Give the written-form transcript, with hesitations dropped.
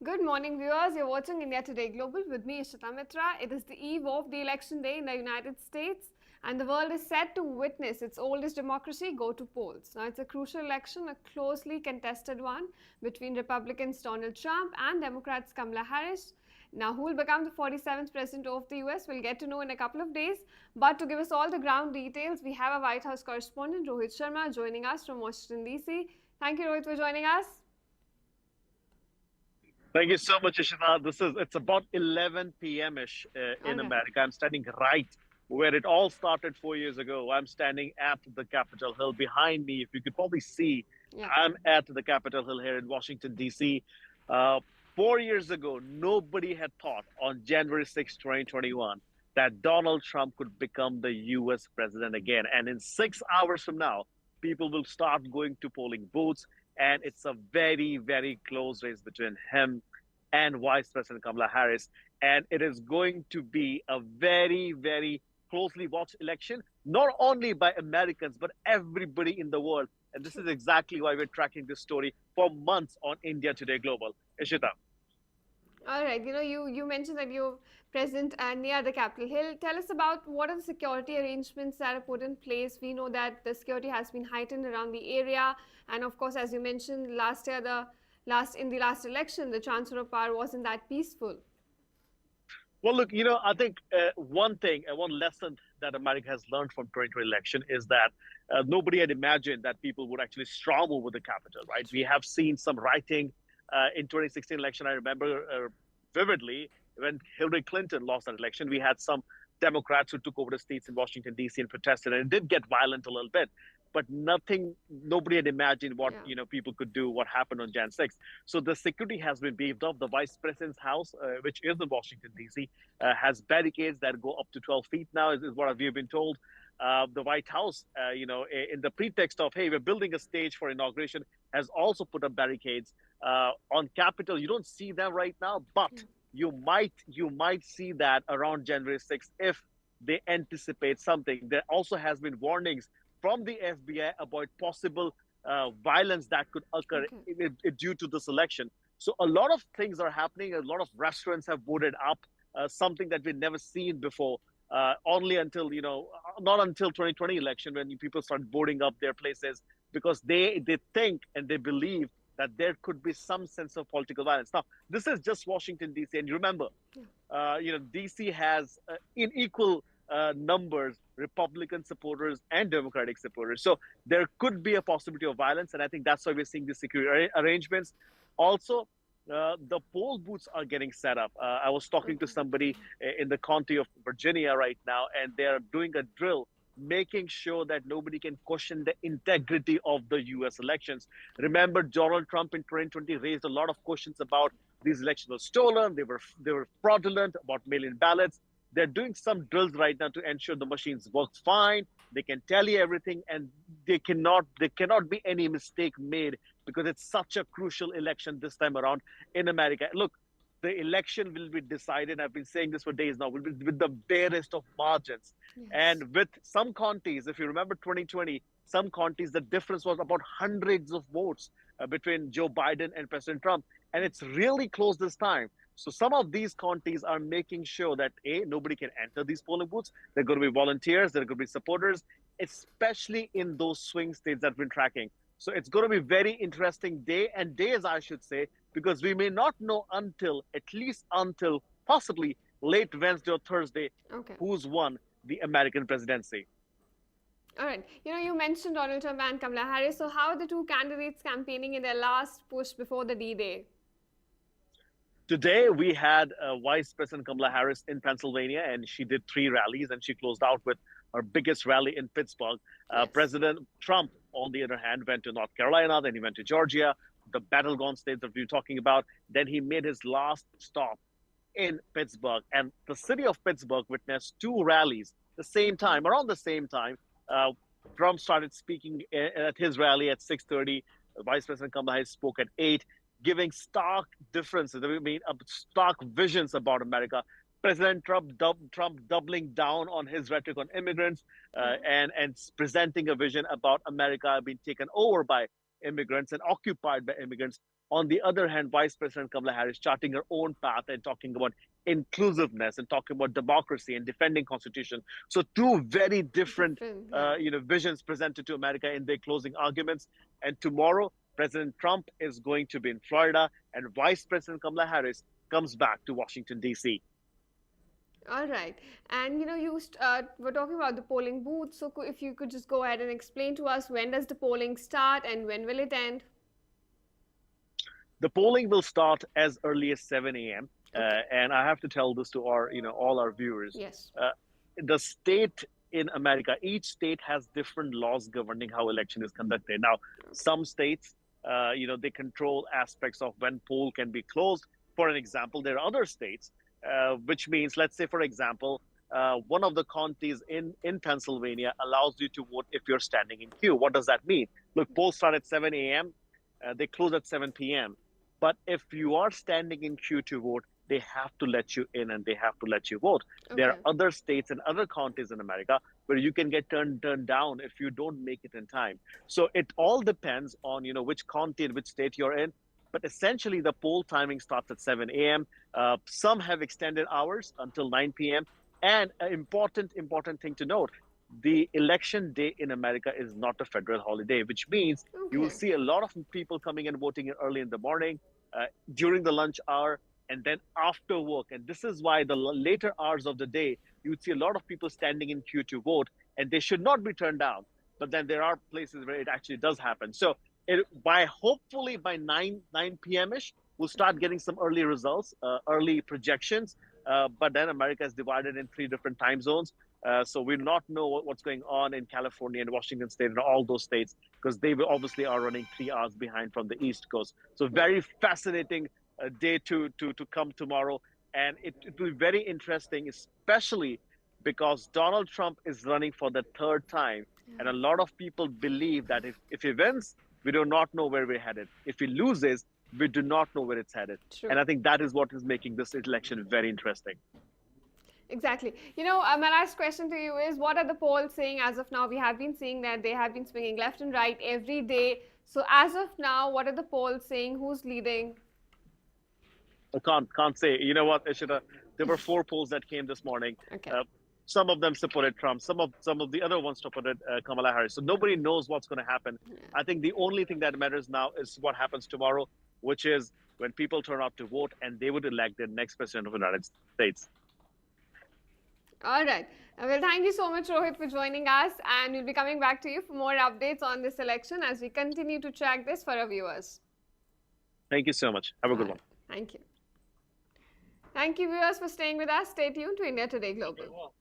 Good morning, viewers. You're watching India Today Global with me, Ishita Mitra. It is the eve of the election day in the United States, and the world is set to witness its oldest democracy go to polls. Now, it's a crucial election, a closely contested one between Republicans Donald Trump and Democrats Kamala Harris. Now, who will become the 47th president of the US, we'll get to know in a couple of days. But to give us all the ground details, we have our White House correspondent Rohit Sharma joining us from Washington, D.C. Thank you, Rohit, for joining us. Thank you so much, Ishita. It's about 11 p.m.-ish All in right. America. I'm standing right where it all started 4 years ago. I'm standing at the Capitol Hill. Behind me, if you could probably see, Yeah. I'm at the Capitol Hill here in Washington, D.C. Uh, 4 years ago, nobody had thought on January 6, 2021, that Donald Trump could become the U.S. president again. And in 6 hours from now, people will start going to polling booths. And it's a very, very close race between him and Vice President Kamala Harris. And it is going to be a very, very closely watched election, not only by Americans, but everybody in the world. And this is exactly why we're tracking this story for months on India Today Global. Ishita. All right. You mentioned that you're present near the Capitol Hill. Tell us about what are the security arrangements that are put in place. We know that the security has been heightened around the area, and of course, as you mentioned last year, the last election, the transfer of power wasn't that peaceful. Well, look, I think one thing, one lesson that America has learned from 2020 election is that nobody had imagined that people would actually storm over the Capitol, right? We have seen some rioting in 2016 election. I remember vividly when Hillary Clinton lost that election, we had some Democrats who took over the streets in Washington, D.C. and protested, and it did get violent a little bit. But nobody had imagined what Yeah. people could do, what happened on Jan 6th. So the security has been beefed up. The vice president's house, which is in Washington, D.C., has barricades that go up to 12 feet now, is what we've been told. The White House, in the pretext of, hey, we're building a stage for inauguration, has also put up barricades on Capitol. You don't see them right now, but Yeah. you might see that around January 6th if they anticipate something. There also has been warnings from the FBI about possible violence that could occur Okay. due to this election. So a lot of things are happening. A lot of restaurants have boarded up, something that we've never seen before. Only until not until 2020 election when people start boarding up their places because they think and they believe that there could be some sense of political violence. Now, this is just Washington D.C. and you remember, Yeah. DC has in equal numbers Republican supporters and Democratic supporters. So there could be a possibility of violence, and I think that's why we're seeing the security arrangements. Also, the poll booths are getting set up. I was talking to Okay. somebody in the county of Virginia right now, and they're doing a drill, making sure that nobody can question the integrity of the U.S. elections. Remember, Donald Trump in 2020 raised a lot of questions about these elections were stolen, they were fraudulent, about mail-in ballots. They're doing some drills right now to ensure the machines work fine. They can tally everything, and there cannot be any mistake made because it's such a crucial election this time around in America. Look, the election will be decided. I've been saying this for days now. Will be with the barest of margins, Yes. and with some counties, if you remember 2020, some counties the difference was about hundreds of votes between Joe Biden and President Trump, and it's really close this time. So some of these counties are making sure that nobody can enter these polling booths. They're going to be volunteers. They're going to be supporters, especially in those swing states that we're tracking. So it's going to be very interesting day and days, I should say, because we may not know until at least until possibly late Wednesday or Thursday Okay. who's won the American presidency. All right. You mentioned Donald Trump and Kamala Harris. So, how are the two candidates campaigning in their last push before the D-Day? Today, we had Vice President Kamala Harris in Pennsylvania, and she did three rallies, and she closed out with her biggest rally in Pittsburgh. Yes. President Trump, on the other hand, went to North Carolina, then he went to Georgia, the battleground states that we were talking about. Then he made his last stop in Pittsburgh, and the city of Pittsburgh witnessed two rallies the same Okay. time. Around the same time, uh, Trump started speaking at his rally at 6:30. Vice President Kamala Harris spoke at 8, giving stark differences. I mean, stark visions about America. President Trump doubling down on his rhetoric on immigrants Yeah. and presenting a vision about America being taken over by immigrants and occupied by immigrants. On the other hand, Vice President Kamala Harris charting her own path and talking about inclusiveness and talking about democracy and defending constitution. So two very different, Yeah. visions presented to America in their closing arguments. And tomorrow, President Trump is going to be in Florida, and Vice President Kamala Harris comes back to Washington, D.C. All right. And you were talking about the polling booth. So if you could just go ahead and explain to us, when does the polling start and when will it end? The polling will start as early as 7 a.m. Okay. And I have to tell this to our, all our viewers. Yes. The state in America, each state has different laws governing how election is conducted. Now, some states, they control aspects of when poll can be closed. For an example, there are other states, which means, let's say, for example, one of the counties in Pennsylvania allows you to vote if you're standing in queue. What does that mean? Look, polls start at 7 a.m. They close at 7 p.m. But if you are standing in queue to vote, they have to let you in and they have to let you vote. Okay. There are other states and other counties in America where you can get turned down if you don't make it in time. So it all depends on, which county and which state you're in. But essentially, the poll timing starts at 7 a.m. Some have extended hours until 9 p.m. And an important thing to note, the election day in America is not a federal holiday, which means you will see a lot of people coming and voting early in the morning, during the lunch hour, and then after work. And this is why the later hours of the day, you would see a lot of people standing in queue to vote, and they should not be turned down. But then there are places where it actually does happen. So hopefully by 9 p.m.-ish, we'll start getting some early results, early projections. But then America is divided in 3 different time zones. So we'll not know what's going on in California and Washington State and all those states, because they will obviously are running 3 hours behind from the East Coast. So very fascinating day to come tomorrow. And it will be very interesting, especially because Donald Trump is running for the 3rd time. And a lot of people believe that if he wins, we do not know where we're headed. If he loses, we do not know where it's headed. True. And I think that is what is making this election very interesting. Exactly. My last question to you is, what are the polls saying as of now? We have been seeing that they have been swinging left and right every day. So as of now, what are the polls saying? Who's leading? I can't say. You know what, Ishita? There were 4 polls that came this morning. Okay. Some of them supported Trump. Some of the other ones supported Kamala Harris. So nobody knows what's going to happen. Yeah. I think the only thing that matters now is what happens tomorrow, which is when people turn out to vote and they would elect the next president of the United States. All right. Well, thank you so much, Rohit, for joining us. And we'll be coming back to you for more updates on this election as we continue to track this for our viewers. Thank you so much. Have a good one. Thank you. Thank you, viewers, for staying with us. Stay tuned to India Today Global.